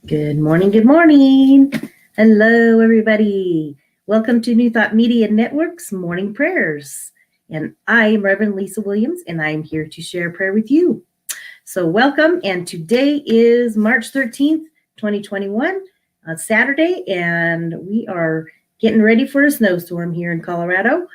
Good morning, good morning. Hello, everybody. Welcome to New Thought Media Network's Morning Prayers. And I am Rev Lisa Williams, and I am here to share prayer with you. So welcome, and today is March 13th, 2021, Saturday, and we are getting ready for a snowstorm here in Colorado.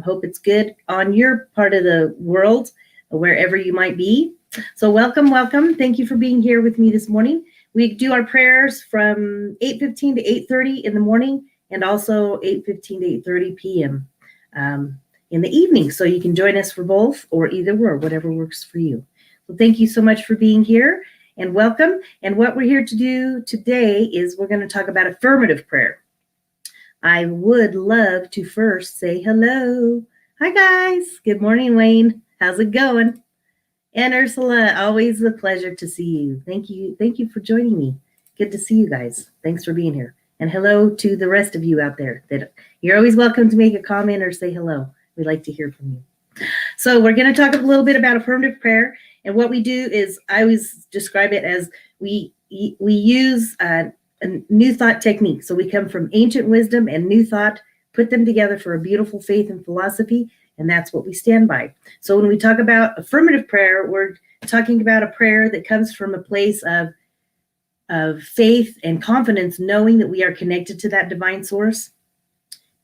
Hope it's good on your part of the world, wherever you might be. So welcome. Thank you for being here with me this morning. We do our prayers from 8:15 to 8:30 in the morning, and also 8:15 to 8:30 p.m. In the evening. So you can join us for both or either or, whatever works for you. So thank you so much for being here and welcome. And what we're here to do today is we're going to talk about affirmative prayer. I would love to first say hello. Hi, guys. Good morning, Wayne. How's it going? And Ursula, always a pleasure to see you. Thank you. Thank you for joining me. Good to see you guys. Thanks for being here. And hello to the rest of you out there. You're always welcome to make a comment or say hello. We'd like to hear from you. So we're going to talk a little bit about affirmative prayer. And what we do is, I always describe it as we use a new thought technique. So we come from ancient wisdom and new thought, put them together for a beautiful faith and philosophy. And that's what we stand by. So when we talk about affirmative prayer, we're talking about a prayer that comes from a place of faith and confidence, knowing that we are connected to that divine source,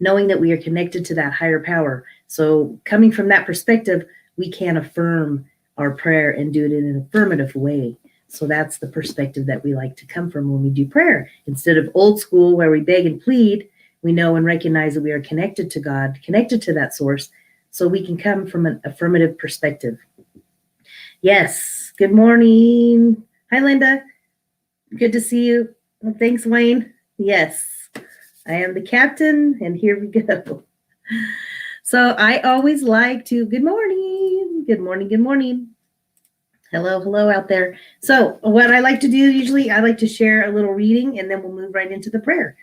knowing that we are connected to that higher power. So coming from that perspective, we can affirm our prayer and do it in an affirmative way. So that's the perspective that we like to come from when we do prayer. Instead of old school where we beg and plead, we know and recognize that we are connected to God, connected to that source, so we can come from an affirmative perspective. Yes. Good morning. Hi, Linda. Good to see you. Well, thanks, Wayne. Yes, I am the captain, and here we go. So I always like to, good morning. Hello out there. So what I like to do usually, I like to share a little reading, and then we'll move right into the prayer.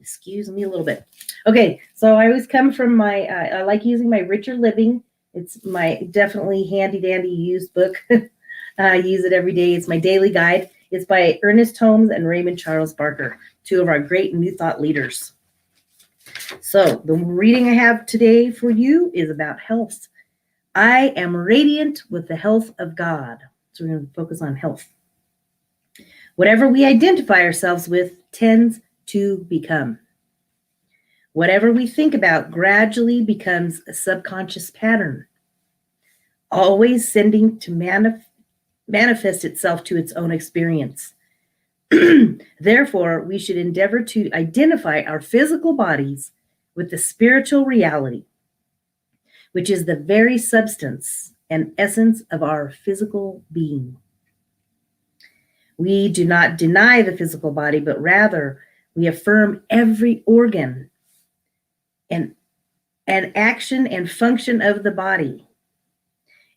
Excuse me a little bit. Okay, so I always come from I like using my Richer Living. It's my definitely handy dandy used book. I use it every day. It's my daily guide. It's by Ernest Holmes and Raymond Charles Barker, two of our great New Thought leaders. So the reading I have today for you is about health. I am radiant with the health of God. So we're going to focus on health. Whatever we identify ourselves with tends to become. Whatever we think about gradually becomes a subconscious pattern, always sending to manifest itself to its own experience. Therefore, we should endeavor to identify our physical bodies with the spiritual reality, which is the very substance and essence of our physical being. We do not deny the physical body, but rather we affirm every organ and action and function of the body.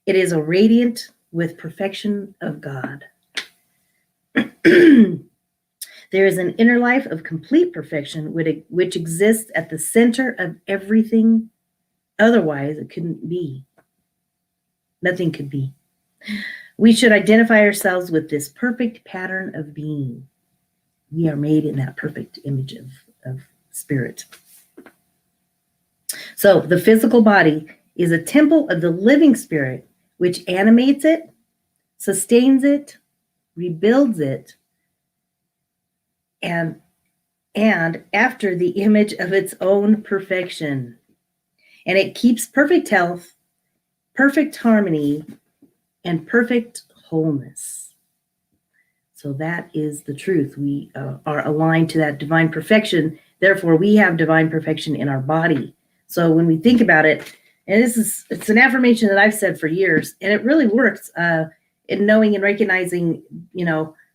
It is a radiant with perfection of God. There is an inner life of complete perfection which exists at the center of everything. Otherwise, it couldn't be. Nothing could be. We should identify ourselves with this perfect pattern of being. We are made in that perfect image of spirit. So the physical body is a temple of the living spirit, which animates it, sustains it, rebuilds it, and after the image of its own perfection. And it keeps perfect health, perfect harmony, and perfect wholeness. So that is the truth. We are aligned to that divine perfection. Therefore, we have divine perfection in our body. So when we think about it, and it's an affirmation that I've said for years, and it really works in knowing and recognizing,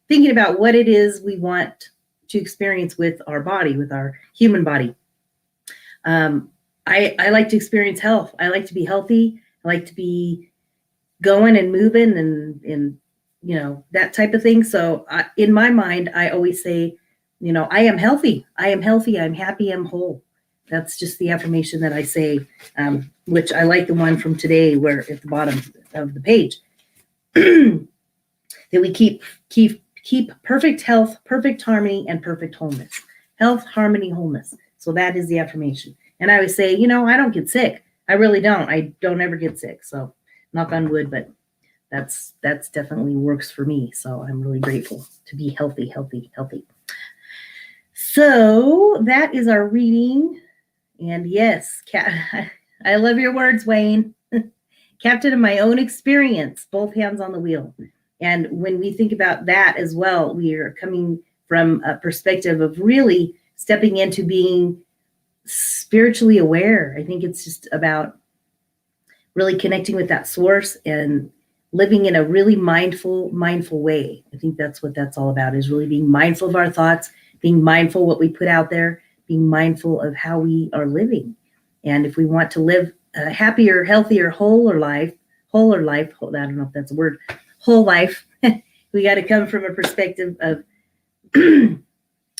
thinking about what it is we want to experience with our body, with our human body. I like to experience health. I like to be healthy. I like to be going and moving and that type of thing. So in my mind, I always say, I am healthy. I am healthy. I'm happy. I'm whole. That's just the affirmation that I say, which I like the one from today where at the bottom of the page, that we keep keep perfect health, perfect harmony, and perfect wholeness. Health, harmony, wholeness. So that is the affirmation. And I always say, I don't get sick. I really don't. I don't ever get sick. So knock on wood, but that's definitely works for me. So I'm really grateful to be healthy. So that is our reading. And yes, I love your words, Wayne. Captain of my own experience, both hands on the wheel. And when we think about that as well, we are coming from a perspective of really stepping into being spiritually aware. I think it's just about really connecting with that source and living in a really mindful way. I think that's what that's all about, is really being mindful of our thoughts, being mindful what we put out there, being mindful of how we are living. And if we want to live a happier, healthier, wholer life, I don't know if that's a word, whole life, we got to come from a perspective of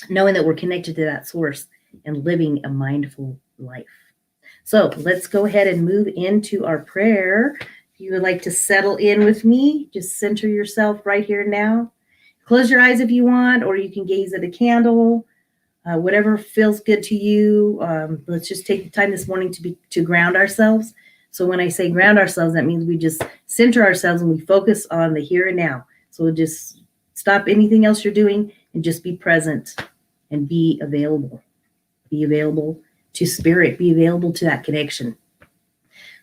knowing that we're connected to that source and living a mindful life. So let's go ahead and move into our prayer. If you would like to settle in with me, just center yourself right here now. Close your eyes if you want, or you can gaze at a candle, whatever feels good to you. Let's just take the time this morning to ground ourselves. So when I say ground ourselves, that means we just center ourselves and we focus on the here and now. So we'll just stop anything else you're doing and just be present and be available. Be available to spirit. Be available to that connection.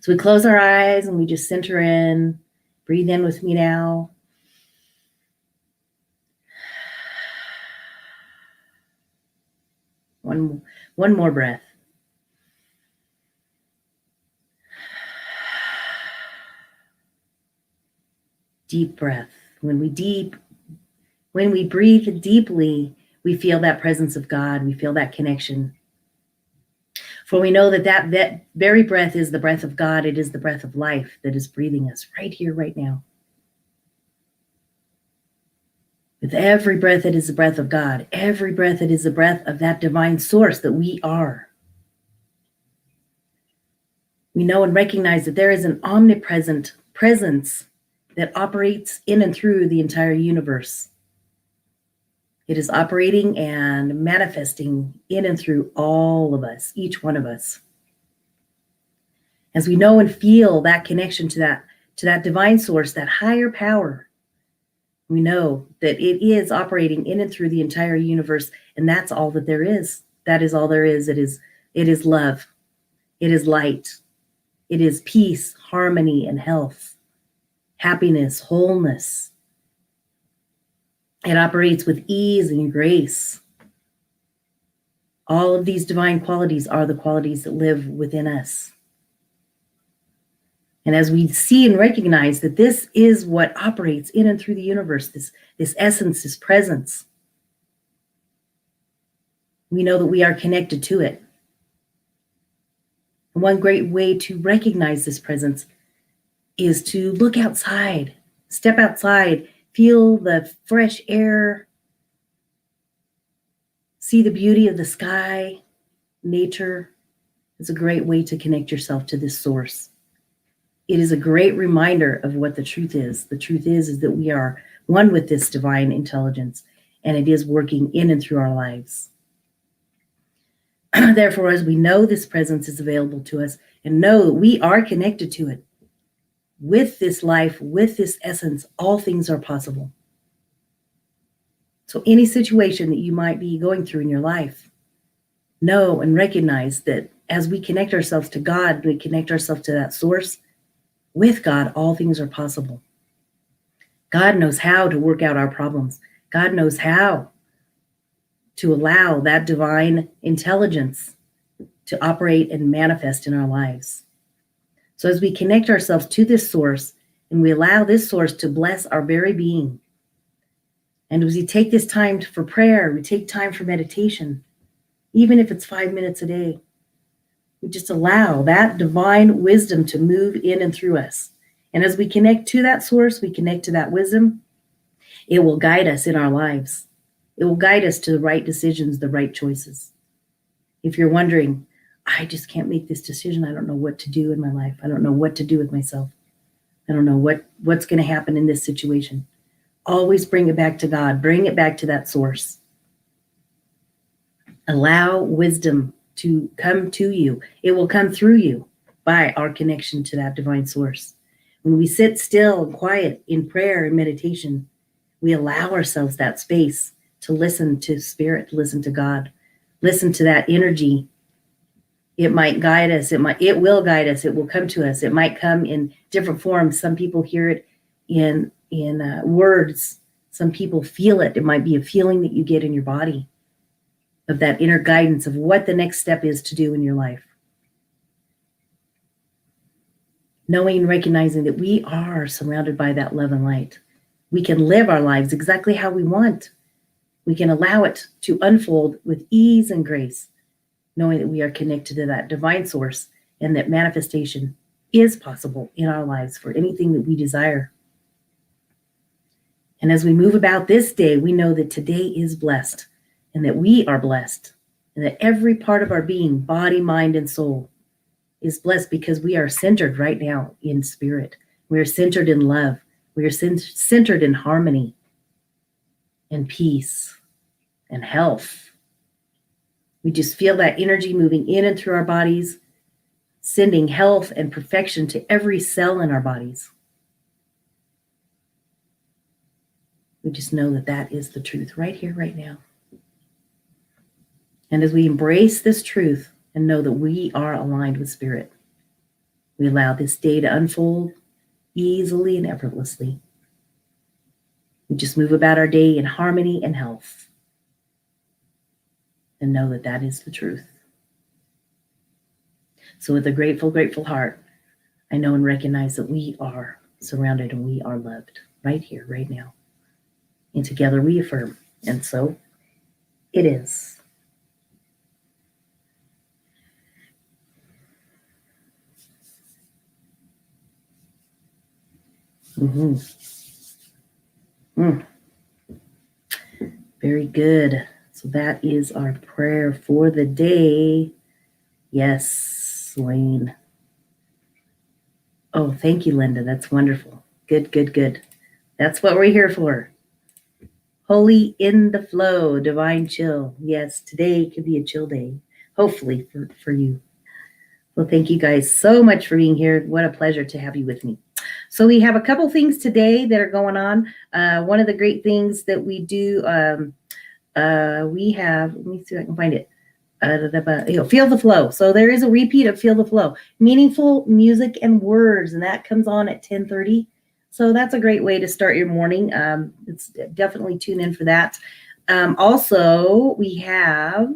So we close our eyes and we just center in. Breathe in with me now. One more breath. Deep breath. When we breathe deeply, we feel that presence of God. We feel that connection. For we know that very breath is the breath of God. It is the breath of life that is breathing us right here, right now. With every breath, it is the breath of God. Every breath, it is the breath of that divine source that we are. We know and recognize that there is an omnipresent presence that operates in and through the entire universe. It is operating and manifesting in and through all of us, each one of us. As we know and feel that connection to that divine source, that higher power, we know that it is operating in and through the entire universe, and that's all that there is. That is all there is. It is love. It is light. It is peace, harmony, and health, happiness, wholeness. It operates with ease and grace. All of these divine qualities are the qualities that live within us. And as we see and recognize that this is what operates in and through the universe, this essence, this presence, we know that we are connected to it. And one great way to recognize this presence is to look outside, step outside, feel the fresh air, see the beauty of the sky, nature. It's a great way to connect yourself to this source. It is a great reminder of what the truth is. The truth is that we are one with this divine intelligence, and it is working in and through our lives. Therefore, as we know this presence is available to us and know that we are connected to it, with this life, with this essence, all things are possible. So any situation that you might be going through in your life, know and recognize that as we connect ourselves to God, we connect ourselves to that source. With God, all things are possible. God knows how to work out our problems. God knows how to allow that divine intelligence to operate and manifest in our lives. So as we connect ourselves to this source and we allow this source to bless our very being, and as we take this time for prayer, we take time for meditation, even if it's 5 minutes a day, we just allow that divine wisdom to move in and through us. And as we connect to that source, we connect to that wisdom, it will guide us in our lives. It will guide us to the right decisions, the right choices. If you're wondering, I just can't make this decision. I don't know what to do in my life. I don't know what to do with myself. I don't know what's going to happen in this situation. Always bring it back to God. Bring it back to that source. Allow wisdom to come to you. It will come through you by our connection to that divine source. When we sit still and quiet in prayer and meditation, we allow ourselves that space to listen to Spirit, listen to God, listen to that energy. It might guide us. It will guide us. It will come to us. It might come in different forms. Some people hear it in words. Some people feel it. It might be a feeling that you get in your body of that inner guidance of what the next step is to do in your life. Knowing and recognizing that we are surrounded by that love and light. We can live our lives exactly how we want. We can allow it to unfold with ease and grace, knowing that we are connected to that divine source and that manifestation is possible in our lives for anything that we desire. And as we move about this day, we know that today is blessed and that we are blessed and that every part of our being, body, mind, and soul, is blessed because we are centered right now in spirit. We are centered in love. We are centered in harmony and peace and health. We just feel that energy moving in and through our bodies, sending health and perfection to every cell in our bodies. We just know that that is the truth right here, right now. And as we embrace this truth and know that we are aligned with Spirit, we allow this day to unfold easily and effortlessly. We just move about our day in harmony and health and know that that is the truth. So with a grateful, grateful heart, I know and recognize that we are surrounded and we are loved right here, right now. And together we affirm. And so it is. Very good. So that is our prayer for the day. Yes, Wayne. Oh, thank you, Linda. That's wonderful. Good, good, good. That's what we're here for. Holy in the flow, divine chill. Yes, today could be a chill day, hopefully for you. Well, thank you guys so much for being here. What a pleasure to have you with me. So we have a couple things today that are going on. One of the great things that we do, we have, let me see if I can find it. Feel the Flow. So there is a repeat of Feel the Flow. Meaningful music and words, and that comes on at 10:30. So that's a great way to start your morning. It's definitely tune in for that. Also, we have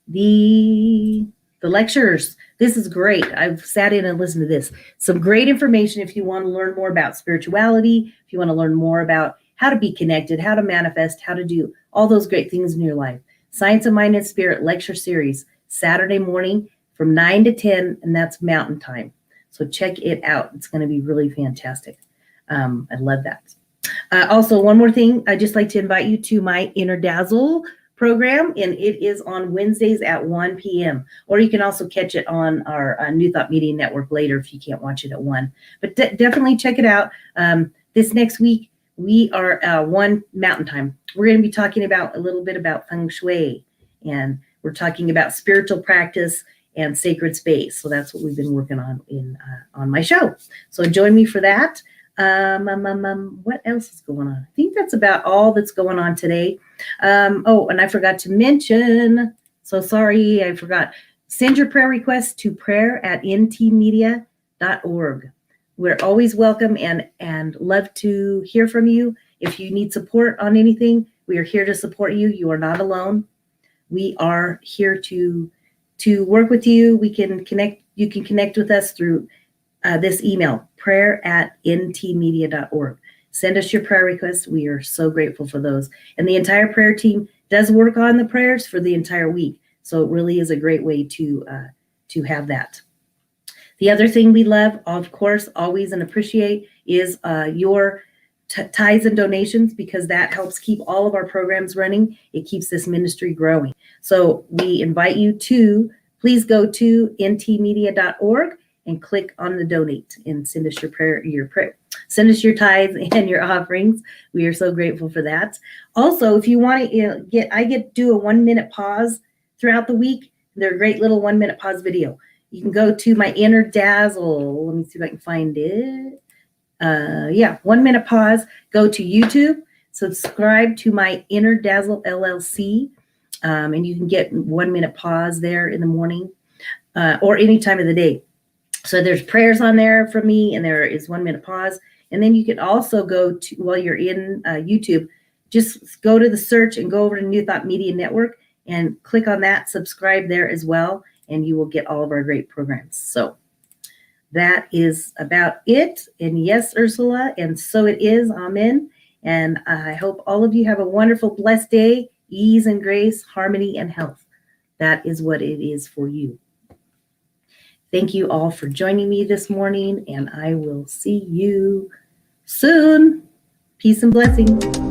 the lectures. This is great. I've sat in and listened to this. Some great information if you want to learn more about spirituality, if you want to learn more about how to be connected, how to manifest, how to do all those great things in your life. Science of Mind and Spirit lecture series, Saturday morning from 9 to 10, and that's Mountain Time. So check it out. It's going to be really fantastic. I love that. Also, one more thing. I'd just like to invite you to my Inner Dazzle program, and it is on Wednesdays at 1 p.m. Or you can also catch it on our New Thought Media Network later if you can't watch it at 1. But definitely check it out. This next week, we are 1 Mountain Time. We're going to be talking about a little bit about feng shui, and we're talking about spiritual practice and sacred space. So that's what we've been working on on my show. So join me for that. What else is going on? I think that's about all that's going on today. Oh, and I forgot to mention, so sorry, I forgot. Send your prayer requests to prayer@ntmedia.org. We're always welcome and love to hear from you. If you need support on anything, we are here to support you. You are not alone. We are here to work with you. We can connect. You can connect with us through this email, prayer@ntmedia.org. Send us your prayer requests. We are so grateful for those. And the entire prayer team does work on the prayers for the entire week. So it really is a great way to have that. The other thing we love, of course, always and appreciate is your tithes and donations, because that helps keep all of our programs running. It keeps this ministry growing. So we invite you to please go to ntmedia.org and click on the donate and send us your prayer send us your tithes and your offerings. We are so grateful for that. Also, if you want to I do a 1-minute pause throughout the week. They're a great little 1-minute pause video. You can go to my Inner Dazzle. Let me see if I can find it. 1-minute pause. Go to YouTube. Subscribe to my Inner Dazzle LLC. And you can get 1-minute pause there in the morning or any time of the day. So there's prayers on there from me, and there is 1-minute pause. And then you can also go to, while you're in YouTube, just go to the search and go over to New Thought Media Network and click on that, subscribe there as well, and you will get all of our great programs. So that is about it. And yes, Ursula, and so it is. Amen. And I hope all of you have a wonderful, blessed day, ease and grace, harmony and health. That is what it is for you. Thank you all for joining me this morning, and I will see you soon. Peace and blessings.